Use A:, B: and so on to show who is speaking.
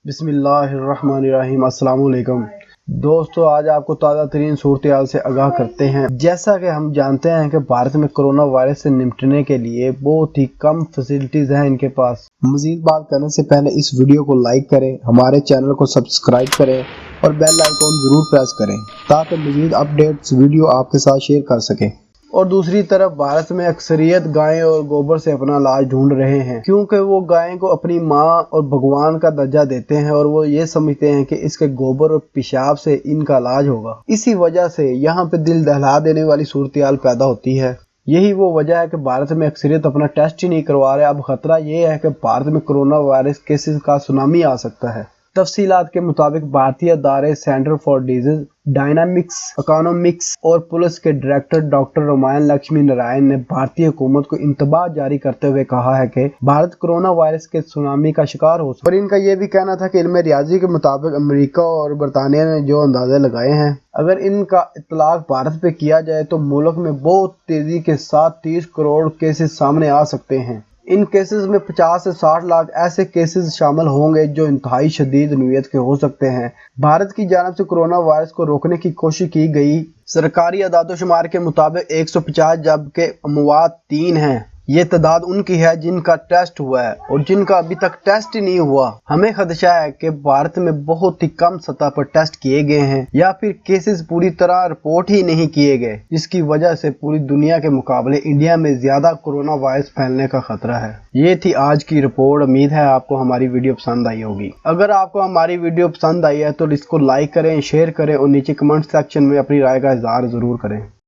A: बिस्मिल्लाहिर्रहमानिर्रहीम। अस्सलाम वालेकुम दोस्तों, आज आपको ताज़ा तरीन सूरत-ए-हाल से आगाह करते हैं। जैसा कि हम जानते हैं कि भारत में कोरोना वायरस से निपटने के लिए बहुत ही कम फैसिलिटीज़ हैं इनके पास। मज़ीद बात करने से पहले इस वीडियो को लाइक करें, हमारे चैनल को सब्सक्राइब करें और बेल आइकॉन ज़रूर प्रेस करें ताकि मज़ीद अपडेट्स वीडियो आपके साथ शेयर कर सकें। और दूसरी तरफ भारत में अक्सरियत गायें और गोबर से अपना इलाज ढूंढ रहे हैं, क्योंकि वो गायें को अपनी माँ और भगवान का दर्जा देते हैं और वो ये समझते हैं कि इसके गोबर और पेशाब से इनका इलाज होगा। इसी वजह से यहाँ पे दिल दहला देने वाली सूरत-ए-हाल पैदा होती है। यही वो वजह है कि भारत में अक्सरियत अपना टेस्ट ही नहीं करवा रहे। अब खतरा ये है कि भारत में कोरोना वायरस केसेस का सुनामी आ सकता है। तफसीलात के मुताबिक भारतीय अदारे centre for disease dynamics economics और पुलिस के director doctor Ramanan Laxminarayan ने भारतीय हुकूमत को इंतबाह जारी करते हुए कहा है कि भारत कोरोना वायरस के सुनामी का शिकार हो सकता है। और इनका यह भी कहना था कि इल्म रियाजी के मुताबिक अमेरिका और बरतानिया ने जो अंदाजे लगाए हैं, अगर इनका इतलाक भारत पे किया जाए तो मुल्क में बहुत तेजी के साथ 30 करोड़ केसेस सामने आ सकते हैं। इन केसेस में 50 से 60 लाख ऐसे केसेस शामिल होंगे जो इंतहाई शदीद नौइयत के हो सकते हैं। भारत की जानिब से कोरोना वायरस को रोकने की कोशिश की गई। सरकारी अदाद-ओ-शुमार के मुताबिक 150 जबकि अमवात 3 हैं। ये तादाद उनकी है जिनका टेस्ट हुआ है और जिनका अभी तक टेस्ट ही नहीं हुआ। हमें खदशा है कि भारत में बहुत ही कम सतह पर टेस्ट किए गए हैं या फिर केसेस पूरी तरह रिपोर्ट ही नहीं किए गए, जिसकी वजह से पूरी दुनिया के मुकाबले इंडिया में ज्यादा कोरोना वायरस फैलने का खतरा है। ये थी आज की रिपोर्ट। उम्मीद है आपको हमारी वीडियो पसंद आई होगी। अगर आपको हमारी वीडियो पसंद आई है तो इसको लाइक करें, शेयर करें और नीचे कमेंट सेक्शन में अपनी राय का इजहार जरूर करें।